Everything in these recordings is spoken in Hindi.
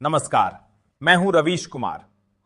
नमस्कार, मैं हूं रवीश कुमार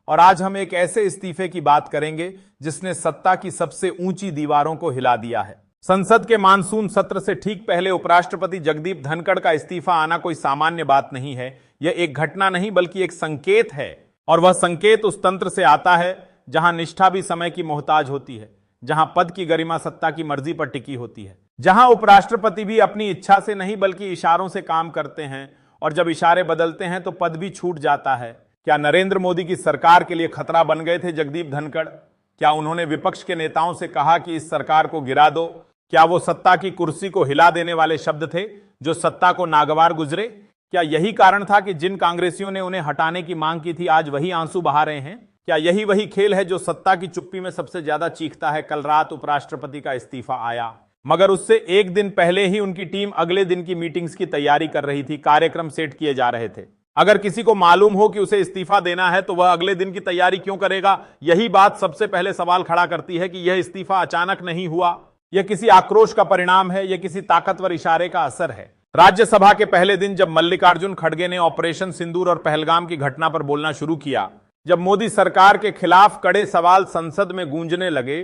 और आज हम एक ऐसे इस्तीफे की बात करेंगे जिसने सत्ता की सबसे ऊंची दीवारों को हिला दिया है। संसद के मानसून सत्र से ठीक पहले उपराष्ट्रपति जगदीप धनखड़ का इस्तीफा आना कोई सामान्य बात नहीं है। यह एक घटना नहीं बल्कि एक संकेत है, और वह संकेत उस तंत्र से आता है जहां निष्ठा भी समय की मोहताज होती है, जहां पद की गरिमा सत्ता की मर्जी पर टिकी होती है, जहां उपराष्ट्रपति भी अपनी इच्छा से नहीं बल्कि इशारों से काम करते हैं, और जब इशारे बदलते हैं तो पद भी छूट जाता है। क्या नरेंद्र मोदी की सरकार के लिए खतरा बन गए थे जगदीप धनखड़? क्या उन्होंने विपक्ष के नेताओं से कहा कि इस सरकार को गिरा दो? क्या वो सत्ता की कुर्सी को हिला देने वाले शब्द थे जो सत्ता को नागवार गुजरे? क्या यही कारण था कि जिन कांग्रेसियों ने उन्हें हटाने की मांग की थी आज वही आंसू बहा रहे हैं? क्या यही वही खेल है जो सत्ता की चुप्पी में सबसे ज्यादा चीखता है? कल रात उपराष्ट्रपति का इस्तीफा आया, मगर उससे एक दिन पहले ही उनकी टीम अगले दिन की मीटिंग्स की तैयारी कर रही थी, कार्यक्रम सेट किए जा रहे थे। अगर किसी को मालूम हो कि उसे इस्तीफा देना है तो वह अगले दिन की तैयारी क्यों करेगा? यही बात सबसे पहले सवाल खड़ा करती है कि यह इस्तीफा अचानक नहीं हुआ, यह किसी आक्रोश का परिणाम है, यह किसी ताकतवर इशारे का असर है। राज्यसभा के पहले दिन जब मल्लिकार्जुन खड़गे ने ऑपरेशन सिंदूर और पहलगाम की घटना पर बोलना शुरू किया, जब मोदी सरकार के खिलाफ कड़े सवाल संसद में गूंजने लगे,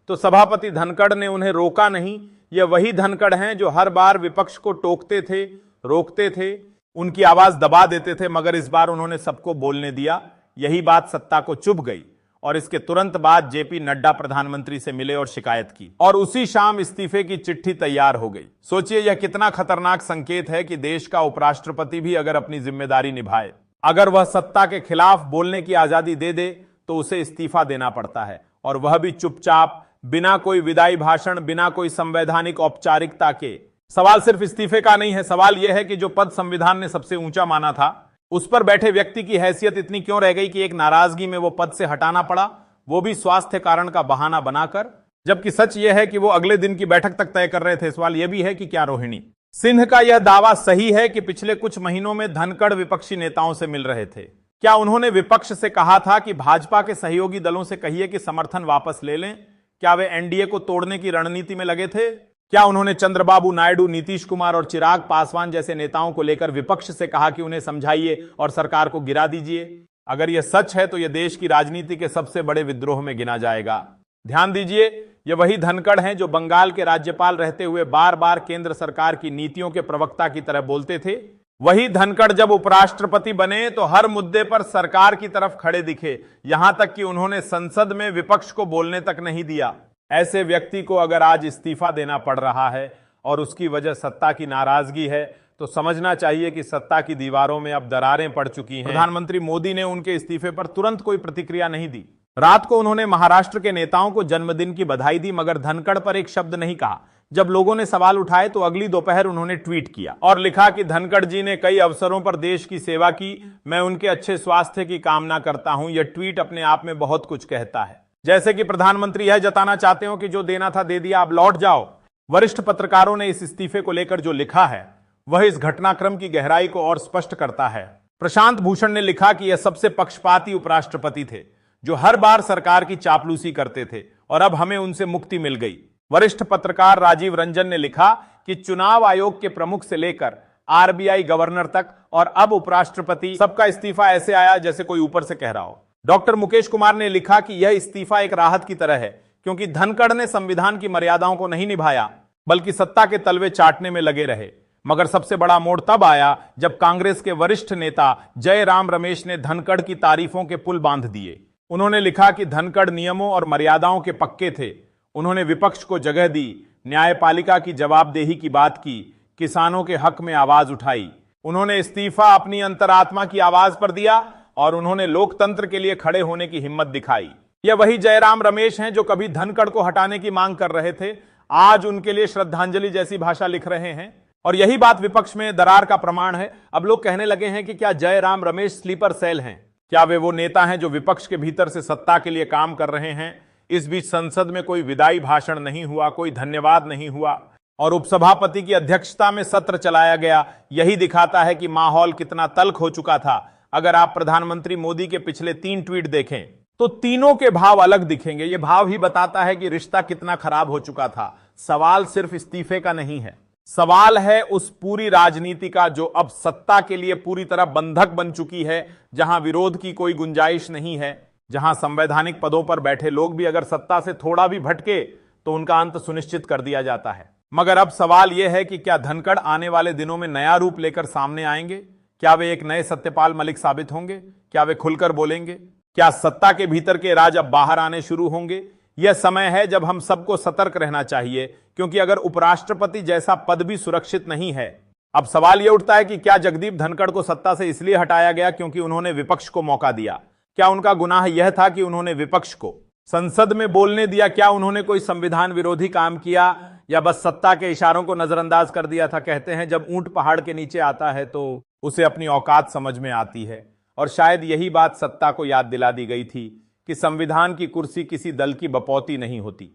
तो सभापति धनखड़ ने उन्हें रोका नहीं। ये वही धनखड़ हैं जो हर बार विपक्ष को टोकते थे, रोकते थे, उनकी आवाज दबा देते थे, मगर इस बार उन्होंने सबको बोलने दिया। यही बात सत्ता को चुभ गई और इसके तुरंत बाद जेपी नड्डा प्रधानमंत्री से मिले और शिकायत की, और उसी शाम इस्तीफे की चिट्ठी तैयार हो गई। सोचिए यह कितना खतरनाक संकेत है कि देश का उपराष्ट्रपति भी अगर अपनी जिम्मेदारी निभाए, अगर वह सत्ता के खिलाफ बोलने की आजादी दे दे, तो उसे इस्तीफा देना पड़ता है, और वह भी चुपचाप, बिना कोई विदाई भाषण, बिना कोई संवैधानिक औपचारिकता के। सवाल सिर्फ इस्तीफे का नहीं है, सवाल यह है कि जो पद संविधान ने सबसे ऊंचा माना था, उस पर बैठे व्यक्ति की हैसियत इतनी क्यों रह गई कि एक नाराजगी में वो पद से हटाना पड़ा, वो भी स्वास्थ्य कारण का बहाना बनाकर। जबकि सच यह है कि वो अगले दिन की बैठक तक तय कर रहे थे। सवाल यह भी है कि क्या रोहिणी सिंह का यह दावा सही है कि पिछले कुछ महीनों में धनखड़ विपक्षी नेताओं से मिल रहे थे? क्या उन्होंने विपक्ष से कहा था कि भाजपा के सहयोगी दलों से कहिए कि समर्थन वापस ले लें? क्या वे एनडीए को तोड़ने की रणनीति में लगे थे? क्या उन्होंने चंद्रबाबू नायडू, नीतीश कुमार और चिराग पासवान जैसे नेताओं को लेकर विपक्ष से कहा कि उन्हें समझाइए और सरकार को गिरा दीजिए? अगर यह सच है तो यह देश की राजनीति के सबसे बड़े विद्रोह में गिना जाएगा। ध्यान दीजिए, ये वही धनखड़ हैं जो बंगाल के राज्यपाल रहते हुए बार बार केंद्र सरकार की नीतियों के प्रवक्ता की तरह बोलते थे। वही धनखड़ जब उपराष्ट्रपति बने तो हर मुद्दे पर सरकार की तरफ खड़े दिखे, यहां तक कि उन्होंने संसद में विपक्ष को बोलने तक नहीं दिया। ऐसे व्यक्ति को अगर आज इस्तीफा देना पड़ रहा है और उसकी वजह सत्ता की नाराजगी है, तो समझना चाहिए कि सत्ता की दीवारों में अब दरारें पड़ चुकी हैं। प्रधानमंत्री मोदी ने उनके इस्तीफे पर तुरंत कोई प्रतिक्रिया नहीं दी। रात को उन्होंने महाराष्ट्र के नेताओं को जन्मदिन की बधाई दी, मगर धनखड़ पर एक शब्द नहीं कहा। जब लोगों ने सवाल उठाए तो अगली दोपहर उन्होंने ट्वीट किया और लिखा कि धनखड़ जी ने कई अवसरों पर देश की सेवा की, मैं उनके अच्छे स्वास्थ्य की कामना करता हूं। यह ट्वीट अपने आप में बहुत कुछ कहता है। जैसे कि प्रधानमंत्री यह जताना चाहते हो कि जो देना था दे दिया, अब लौट जाओ। वरिष्ठ पत्रकारों ने इस इस्तीफे को लेकर जो लिखा है वह इस घटनाक्रम की गहराई को और स्पष्ट करता है। प्रशांत भूषण ने लिखा कि यह सबसे पक्षपाती उपराष्ट्रपति थे जो हर बार सरकार की चापलूसी करते थे, और अब हमें उनसे मुक्ति मिल गई। वरिष्ठ पत्रकार राजीव रंजन ने लिखा कि चुनाव आयोग के प्रमुख से लेकर आरबीआई गवर्नर तक और अब उपराष्ट्रपति, सबका इस्तीफा ऐसे आया जैसे कोई ऊपर से कह रहा हो। डॉक्टर मुकेश कुमार ने लिखा कि यह इस्तीफा एक राहत की तरह है, क्योंकि धनखड़ ने संविधान की मर्यादाओं को नहीं निभाया बल्कि सत्ता के तलवे चाटने में लगे रहे। मगर सबसे बड़ा मोड़ तब आया जब कांग्रेस के वरिष्ठ नेता जयराम रमेश ने धनखड़ की तारीफों के पुल बांध दिए। उन्होंने लिखा कि धनखड़ नियमों और मर्यादाओं के पक्के थे। उन्होंने विपक्ष को जगह दी, न्यायपालिका की जवाबदेही की बात की, किसानों के हक में आवाज उठाई। उन्होंने इस्तीफा अपनी अंतरात्मा की आवाज पर दिया और उन्होंने लोकतंत्र के लिए खड़े होने की हिम्मत दिखाई। यह वही जयराम रमेश हैं जो कभी धनखड़ को हटाने की मांग कर रहे थे, आज उनके लिए श्रद्धांजलि जैसी भाषा लिख रहे हैं। और यही बात विपक्ष में दरार का प्रमाण है। अब लोग कहने लगे हैं कि क्या जयराम रमेश स्लीपर सेल हैं? क्या वे वो नेता हैं जो विपक्ष के भीतर से सत्ता के लिए काम कर रहे हैं? इस बीच संसद में कोई विदाई भाषण नहीं हुआ, कोई धन्यवाद नहीं हुआ, और उपसभापति की अध्यक्षता में सत्र चलाया गया। यही दिखाता है कि माहौल कितना तल्ख हो चुका था। अगर आप प्रधानमंत्री मोदी के पिछले 3 ट्वीट देखें तो तीनों के भाव अलग दिखेंगे। यह भाव ही बताता है कि रिश्ता कितना खराब हो चुका था। सवाल सिर्फ इस्तीफे का नहीं है, सवाल है उस पूरी राजनीति का जो अब सत्ता के लिए पूरी तरह बंधक बन चुकी है, जहां विरोध की कोई गुंजाइश नहीं है, जहां संवैधानिक पदों पर बैठे लोग भी अगर सत्ता से थोड़ा भी भटके तो उनका अंत सुनिश्चित कर दिया जाता है। मगर अब सवाल यह है कि क्या धनखड़ आने वाले दिनों में नया रूप लेकर सामने आएंगे? क्या वे एक नए सत्यपाल मलिक साबित होंगे? क्या वे खुलकर बोलेंगे? क्या सत्ता के भीतर के राज अब बाहर आने शुरू होंगे? यह समय है जब हम सबको सतर्क रहना चाहिए, क्योंकि अगर उपराष्ट्रपति जैसा पद भी सुरक्षित नहीं है। अब सवाल यह उठता है कि क्या जगदीप धनखड़ को सत्ता से इसलिए हटाया गया क्योंकि उन्होंने विपक्ष को मौका दिया? क्या उनका गुनाह यह था कि उन्होंने विपक्ष को संसद में बोलने दिया? क्या उन्होंने कोई संविधान विरोधी काम किया या बस सत्ता के इशारों को नजरअंदाज कर दिया था? कहते हैं जब ऊंट पहाड़ के नीचे आता है तो उसे अपनी औकात समझ में आती है, और शायद यही बात सत्ता को याद दिला दी गई थी कि संविधान की कुर्सी किसी दल की बपौती नहीं होती।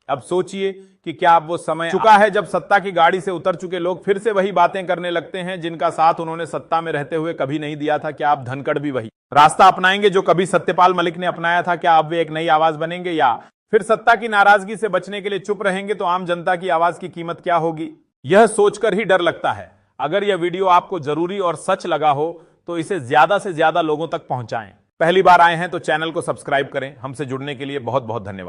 अब सोचिए कि क्या अब वो समय चुका है जब सत्ता की गाड़ी से उतर चुके लोग फिर से वही बातें करने लगते हैं जिनका साथ उन्होंने सत्ता में रहते हुए कभी नहीं दिया था? क्या आप धनखड़ भी वही रास्ता अपनाएंगे जो कभी सत्यपाल मलिक ने अपनाया था? क्या अब वे एक नई आवाज बनेंगे या फिर सत्ता की नाराजगी से बचने के लिए चुप रहेंगे? तो आम जनता की आवाज की कीमत क्या होगी, यह सोचकर ही डर लगता है। अगर यह वीडियो आपको जरूरी और सच लगा हो तो इसे ज्यादा से ज्यादा लोगों तक पहुंचाएं। पहली बार आए हैं तो चैनल को सब्सक्राइब करें। हमसे जुड़ने के लिए बहुत बहुत धन्यवाद।